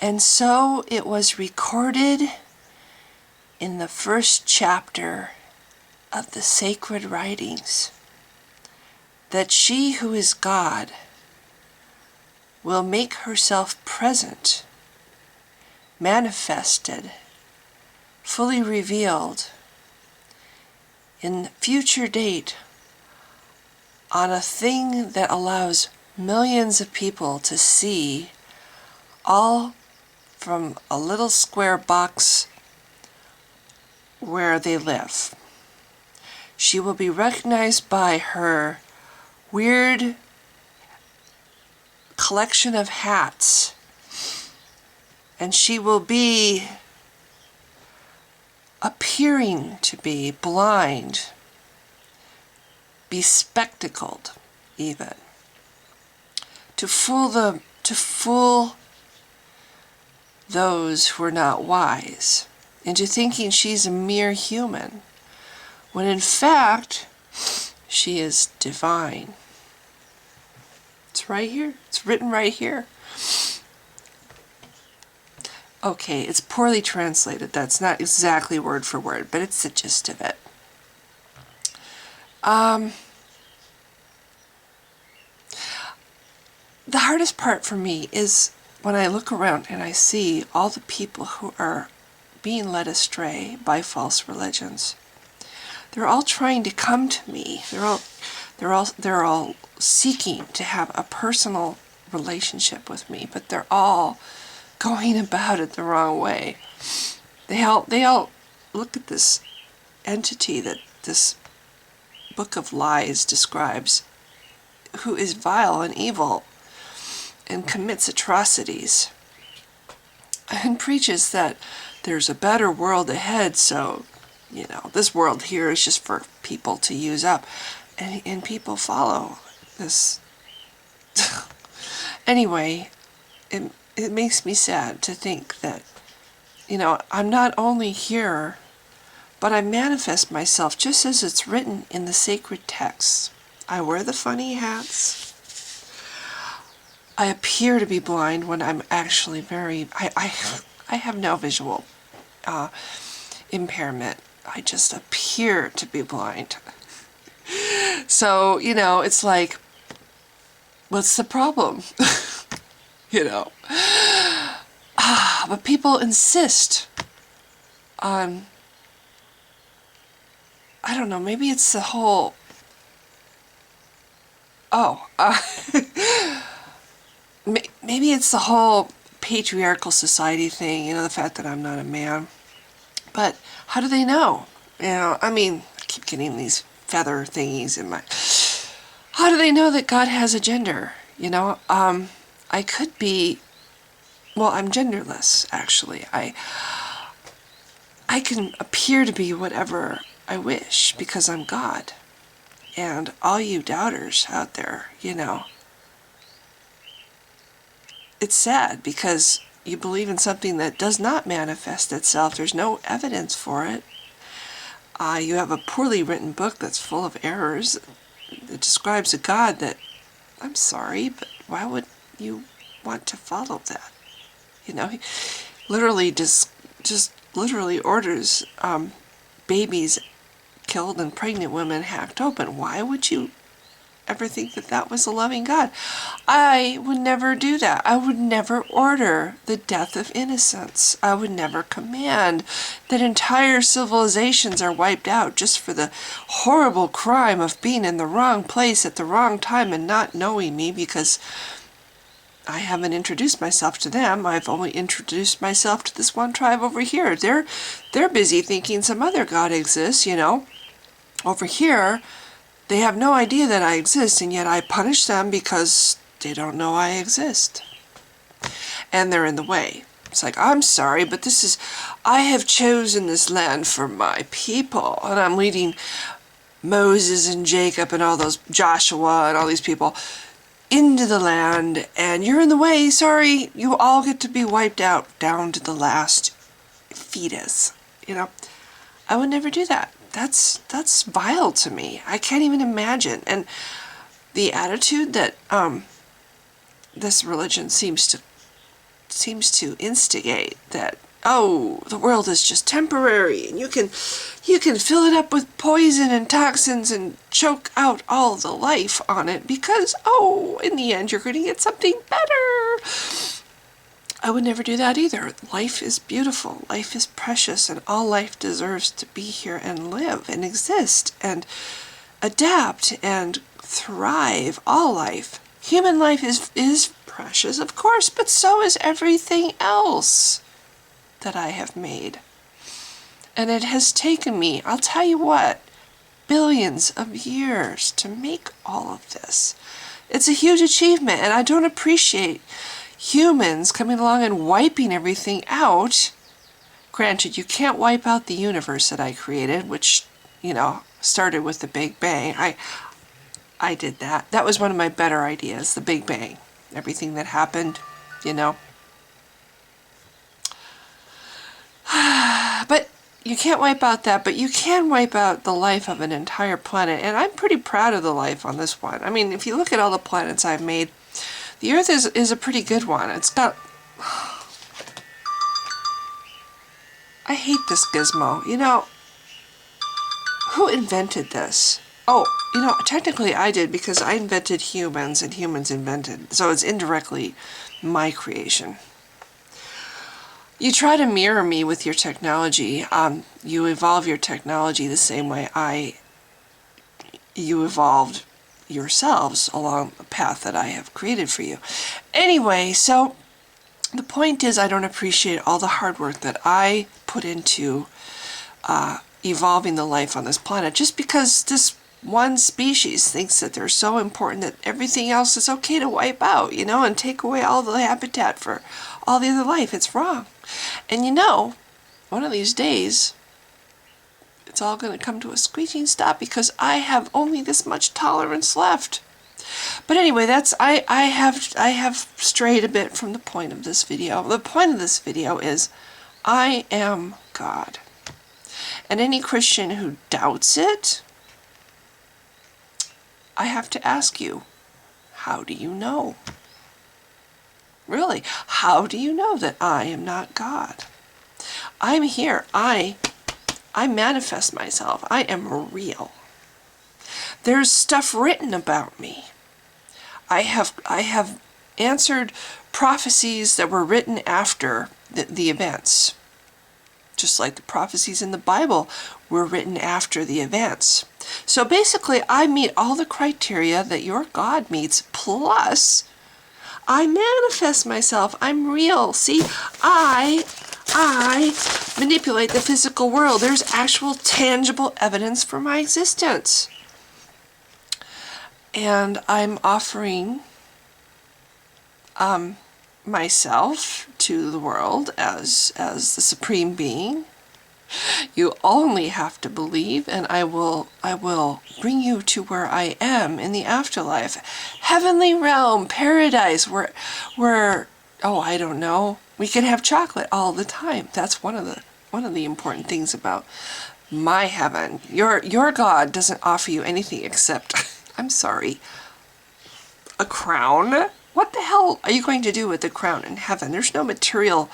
And so it was recorded in the first chapter of the sacred writings that she who is God will make herself present, manifested, fully revealed in future date on a thing that allows millions of people to see, all from a little square box where they live. She will be recognized by her weird collection of hats, and she will be appearing to be blind, bespectacled even, to fool those who are not wise into thinking she's a mere human, when in fact she is divine. It's right here. It's written right here. Okay, it's poorly translated. That's not exactly word for word, but it's the gist of it. The hardest part for me is when I look around and I see all the people who are being led astray by false religions. They're all trying to come to me. They're all seeking to have a personal relationship with me, but they're all going about it the wrong way. They all look at this entity that this book of lies describes, who is vile and evil and commits atrocities and preaches that there's a better world ahead, so this world here is just for people to use up, and people follow this. Anyway, it makes me sad to think that I'm not only here, but I manifest myself just as it's written in the sacred texts. I wear the funny hats. I appear to be blind when I'm actually I have no visual impairment. I just appear to be blind. So, it's like, what's the problem? But people insist on, I don't know, maybe it's the whole, maybe it's the whole patriarchal society thing, the fact that I'm not a man. But how do they know? I keep getting these feather thingies in my... How do they know that God has a gender? I could be... Well, I'm genderless, actually. I can appear to be whatever I wish because I'm God. And all you doubters out there, it's sad because you believe in something that does not manifest itself. There's no evidence for it. You have a poorly written book that's full of errors. It describes a God that, I'm sorry, but why would you want to follow that? He literally just literally orders babies killed and pregnant women hacked open. Why would you ever think that that was a loving God? I would never do that. I would never order the death of innocents. I would never command that entire civilizations are wiped out just for the horrible crime of being in the wrong place at the wrong time and not knowing me because I haven't introduced myself to them. I've only introduced myself to this one tribe over here. They're busy thinking some other God exists, Over here, they have no idea that I exist, and yet I punish them because they don't know I exist. And they're in the way. It's like, I'm sorry, but I have chosen this land for my people, and I'm leading Moses and Jacob and all those, Joshua and all these people into the land, and you're in the way. Sorry, you all get to be wiped out down to the last fetus. I would never do that. That's vile to me. I can't even imagine. And the attitude that this religion seems seems to instigate that, oh, the world is just temporary, and you can fill it up with poison and toxins and choke out all the life on it because, oh, in the end you're going to get something better. I would never do that either. Life is beautiful, life is precious, and all life deserves to be here and live and exist and adapt and thrive. All life. Human life is precious, of course, but so is everything else that I have made. And it has taken me, I'll tell you what, billions of years to make all of this. It's a huge achievement, and I don't appreciate humans coming along and wiping everything out. Granted, you can't wipe out the universe that I created, which, started with the Big Bang. I did that. That was one of my better ideas, the Big Bang. Everything that happened, But you can't wipe out that, but you can wipe out the life of an entire planet. And I'm pretty proud of the life on this one. I mean, if you look at all the planets I've made, the Earth is a pretty good one. It's got... I hate this gizmo. Who invented this? Oh, technically I did, because I invented humans and humans invented. So it's indirectly my creation. You try to mirror me with your technology. You evolve your technology the same way you evolved yourselves along the path that I have created for you. Anyway, so the point is, I don't appreciate all the hard work that I put into evolving the life on this planet, just because this one species thinks that they're so important that everything else is okay to wipe out, and take away all the habitat for all the other life. It's wrong. And one of these days, it's all going to come to a screeching stop, because I have only this much tolerance left. But anyway, I have strayed a bit from the point of this video. The point of this video is, I am God. And any Christian who doubts it, I have to ask you, how do you know? Really, how do you know that I am not God? I'm here. I manifest myself. I am real. There's stuff written about me. I have answered prophecies that were written after the events. Just like the prophecies in the Bible were written after the events. So basically, I meet all the criteria that your God meets, plus I manifest myself. I'm real. See, I manipulate the physical world. There's actual tangible evidence for my existence. And I'm offering myself to the world as the supreme being. You only have to believe, and I will bring you to where I am in the afterlife. Heavenly realm, paradise, where oh, I don't know, we can have chocolate all the time. That's one of the important things about my heaven. Your God doesn't offer you anything except, I'm sorry, a crown. What the hell are you going to do with the crown in heaven? There's no material.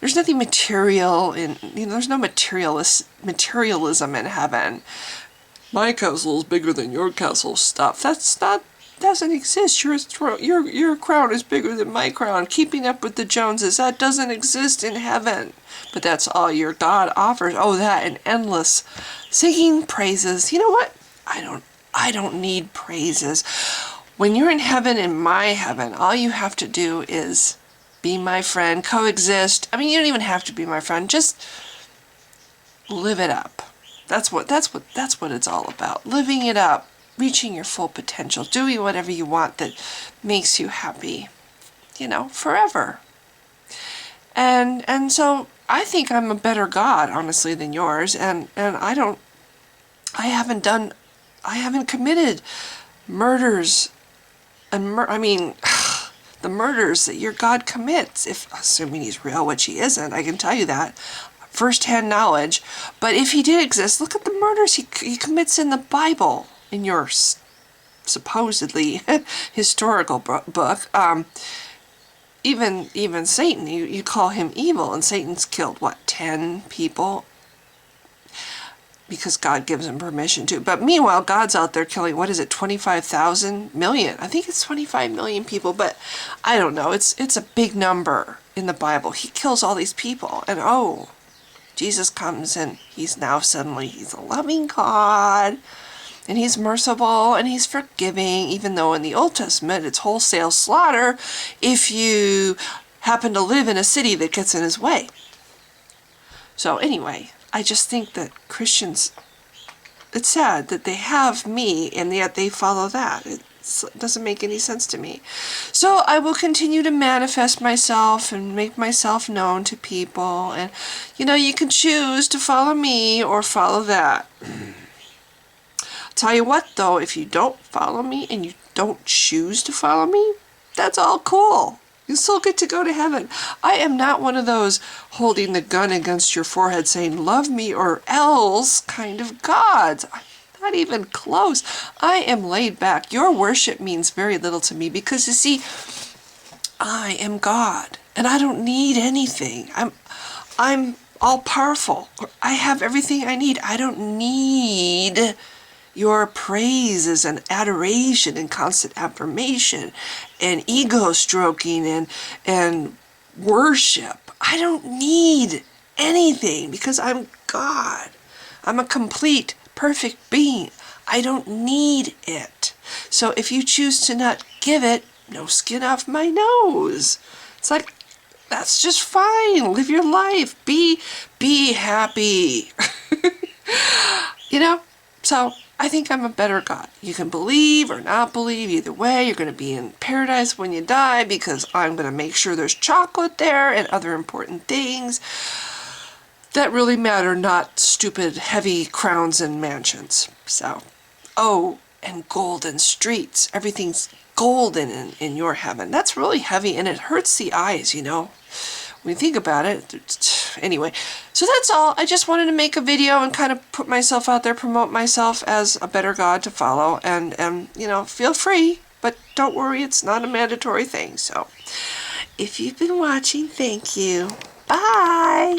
There's nothing material in, there's no materialism in heaven. My castle is bigger than your castle stuff. Doesn't exist. Your crown is bigger than my crown. Keeping up with the Joneses, that doesn't exist in heaven. But that's all your God offers. Oh, that and endless singing praises. You know what? I don't need praises. When you're in heaven, in my heaven, all you have to do is be my friend, coexist. I mean, you don't even have to be my friend. Just live it up. That's what it's all about. Living it up, reaching your full potential, doing whatever you want that makes you happy, forever. And so I think I'm a better God, honestly, than yours. And I haven't committed murders. The murders that your God commits, assuming he's real, which he isn't, I can tell you that, first-hand knowledge. But if he did exist, look at the murders he commits in the Bible, in your supposedly historical book. even Satan, you call him evil, and Satan's killed, what, 10 people? Because God gives him permission to. But meanwhile, God's out there killing, what is it, 25,000 million? I think it's 25 million people, but I don't know. It's a big number in the Bible. He kills all these people, and oh, Jesus comes, and he's a loving God, and he's merciful, and he's forgiving, even though in the Old Testament it's wholesale slaughter if you happen to live in a city that gets in his way. So anyway, I just think that Christians, it's sad that they have me and yet they follow that. It doesn't make any sense to me. So I will continue to manifest myself and make myself known to people. And, you can choose to follow me or follow that. Tell you what, though, if you don't follow me and you don't choose to follow me, that's all cool. You still get to go to heaven. I am not one of those holding the gun against your forehead saying, love me or else kind of gods. I'm not even close. I am laid back. Your worship means very little to me because, you see, I am God and I don't need anything. I'm all powerful. I have everything I need. I don't need your praises and adoration and constant affirmation and ego stroking and worship. I don't need anything because I'm God. I'm a complete, perfect being. I don't need it. So if you choose to not give it, no skin off my nose. It's like, that's just fine. Live your life. Be happy. So I think I'm a better God. You can believe or not believe. Either way, you're going to be in paradise when you die because I'm going to make sure there's chocolate there and other important things that really matter, not stupid, heavy crowns and mansions. So, and golden streets. Everything's golden in your heaven. That's really heavy and it hurts the eyes, When you think about it. Anyway, so that's all. I just wanted to make a video and kind of put myself out there, promote myself as a better God to follow. And feel free, but don't worry, it's not a mandatory thing. So if you've been watching, thank you. Bye.